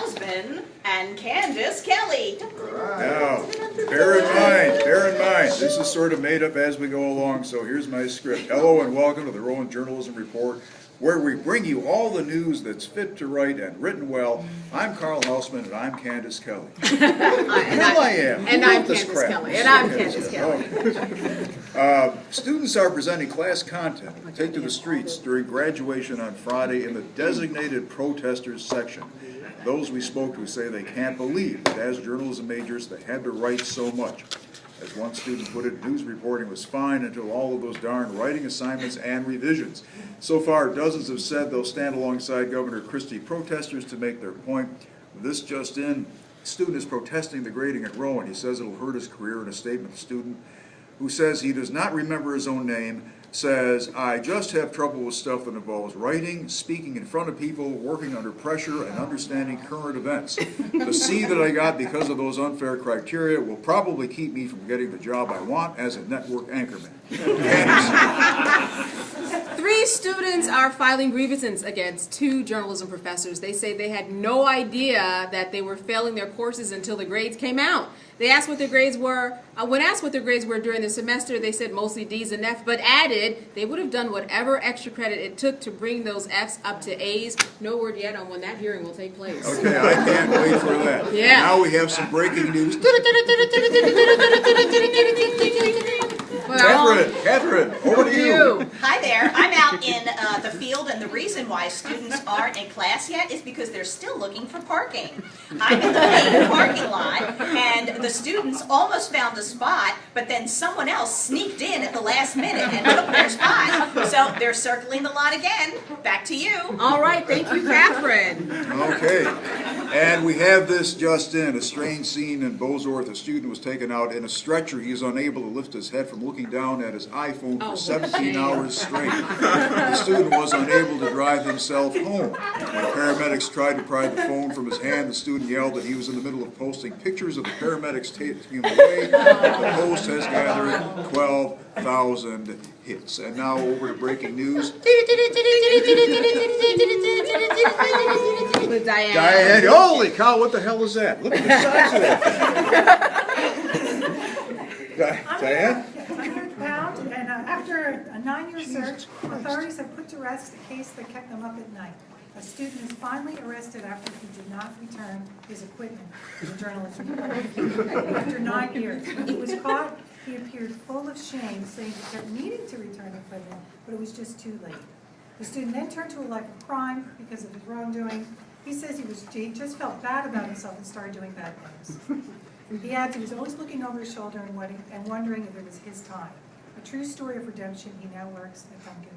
Osmond and Candace Kelly. Now, bear in mind, this is sort of made up as we go along, so here's my script. Hello and welcome to the Rowan Journalism Report, where we bring you all the news that's fit to write and written well. I'm Carl Hausman, and I'm Candace Kelly. I am. And I'm Candace Kelly. And I'm Candace Kelly. Students are presenting class content take to the streets during graduation on Friday in the designated protesters section. Those we spoke to say they can't believe that as journalism majors they had to write so much. As one student put it, news reporting was fine until all of those darn writing assignments and revisions. So far, dozens have said they'll stand alongside Governor Christie protesters to make their point. This just in, student is protesting the grading at Rowan. He says it'll hurt his career. In a statement, the student, who says he does not remember his own name, says, I just have trouble with stuff that involves writing, speaking in front of people, working under pressure, and understanding current events. The C that I got because of those unfair criteria will probably keep me from getting the job I want as a network anchorman. 3 students are filing grievances against 2 journalism professors. They say they had no idea that they were failing their courses until the grades came out. They asked what their grades were. When asked what their grades were during the semester, they said mostly D's and F, but added they would have done whatever extra credit it took to bring those F's up to A's. No word yet on when that hearing will take place. Okay, I can't wait for that. Yeah. Now we have some breaking news. Catherine, over to you. Hi there. I'm out in the field, and the reason why students aren't in class yet is because they're still looking for parking. I'm in the main parking lot, and the students almost found a spot, but then someone else sneaked in at the last minute and took their spot. So they're circling the lot again. Back to you. All right, thank you, Catherine. Okay, and we have this just in. A strange scene in Bozorth. A student was taken out in a stretcher. He is unable to lift his head from looking down at his iPhone for 17 hours straight. The student was unable to drive himself home. When paramedics tried to pry the phone from his hand, the student yelled that he was in the middle of posting pictures of the paramedics taking him away. The post has gathered 12,000 hits. And now over to breaking news. With Diane. Diane, holy cow, what the hell is that? Look at the size of that. Diane? Found, and after a 9-year search, authorities have put to rest a case that kept them up at night. A student is finally arrested after he did not return his equipment to the journalism department. After 9 years. When he was caught, he appeared full of shame, saying he kept needing to return the equipment, but it was just too late. The student then turned to a life of crime because of his wrongdoing. He says he just felt bad about himself and started doing bad things. He adds he was always looking over his shoulder and wondering if it was his time. A true story of redemption. He now works at Dunkin'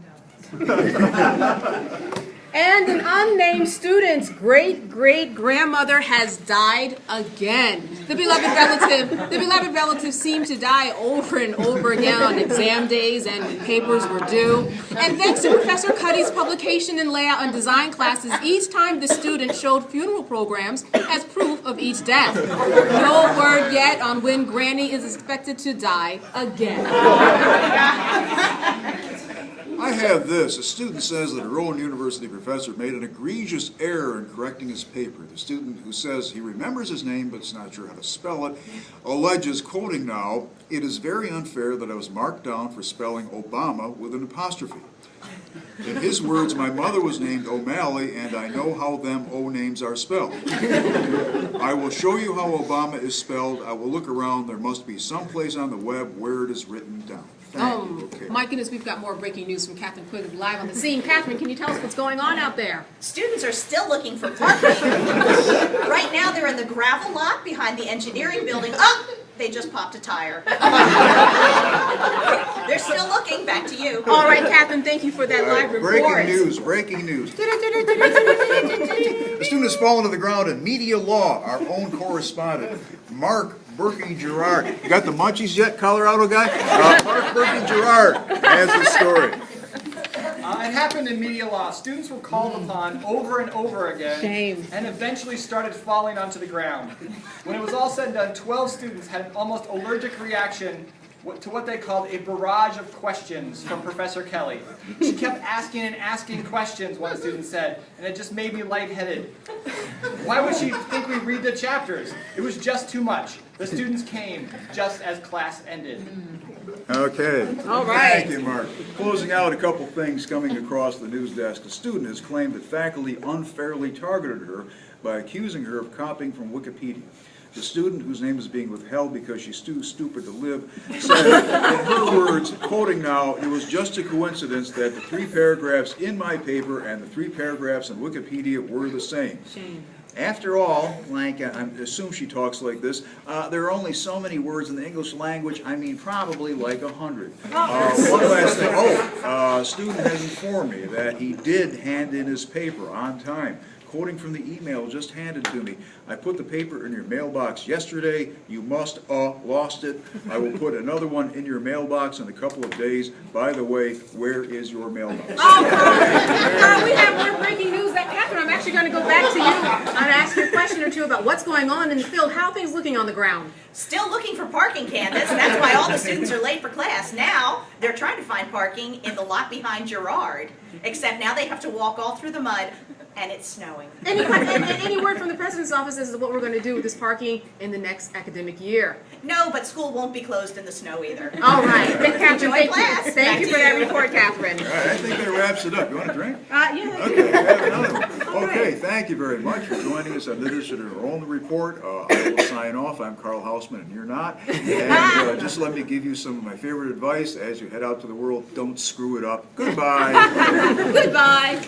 Donuts. And an unnamed student's great-great-grandmother has died again. The beloved relative seemed to die over and over again on exam days and when papers were due. And thanks to Professor Cuddy's publication and layout and design classes, each time the student showed funeral programs as proof of each death. No word yet on when Granny is expected to die again. I have this. A student says that a Rowan University professor made an egregious error in correcting his paper. The student, who says he remembers his name but is not sure how to spell it, alleges, quoting now, "It is very unfair that I was marked down for spelling Obama with an apostrophe." In his words, my mother was named O'Malley, and I know how them O names are spelled. I will show you how Obama is spelled. I will look around. There must be some place on the web where it is written down. Okay. My goodness, we've got more breaking news from Catherine Quigg live on the scene. Catherine, can you tell us what's going on out there? Students are still looking for parking. Right now they're in the gravel lot behind the engineering building. Oh, they just popped a tire. They're still looking. Back to you. All right, Catherine, thank you for that live report. Breaking news. A student has fallen to the ground in media law. Our own correspondent, Mark Berkey Gerard. You got the munchies yet, Colorado guy? Mark Berkey Gerard has the story. It happened in media law. Students were called upon over and over again and eventually started falling onto the ground. When it was all said and done, 12 students had an almost allergic reaction to what they called a barrage of questions from Professor Kelly. She kept asking and asking questions, one student said, and it just made me lightheaded. Why would she think we read the chapters? It was just too much. The students came just as class ended. Okay. All right. Thank you, Mark. Closing out a couple things coming across the news desk. A student has claimed that faculty unfairly targeted her by accusing her of copying from Wikipedia. The student, whose name is being withheld because she's too stupid to live, said, in her words, quoting now, "It was just a coincidence that the 3 paragraphs in my paper and the 3 paragraphs in Wikipedia were the same. Shame. After all," I assume she talks like this, "there are only so many words in the English language. I mean, probably like 100. One last thing. Student has informed me that he did hand in his paper on time. Quoting from the email just handed to me, "I put the paper in your mailbox yesterday. You must lost it. I will put another one in your mailbox in a couple of days. By the way, where is your mailbox?" Oh, Carl, we have more breaking news. That Catherine, I'm actually going to go back to you and ask you a question or two about what's going on in the field. How are things looking on the ground? Still looking for parking, Candace. That's why all the students are late for class. Now they're trying to find parking in the lot behind Girard, except now they have to walk all through the mud. And it's snowing. Any word from the president's office as to what we're going to do with this parking in the next academic year? No, but school won't be closed in the snow either. All right. Catherine, Enjoy class. you. Thank you for that report, Catherine. All right, I think that wraps it up. You want a drink? Yeah. Okay, we have another one. Okay, thank you very much for joining us on this edition of our own report. I will sign off. I'm Carl Hausman, and you're not. And just let me give you some of my favorite advice as you head out to the world. Don't screw it up. Goodbye. Goodbye.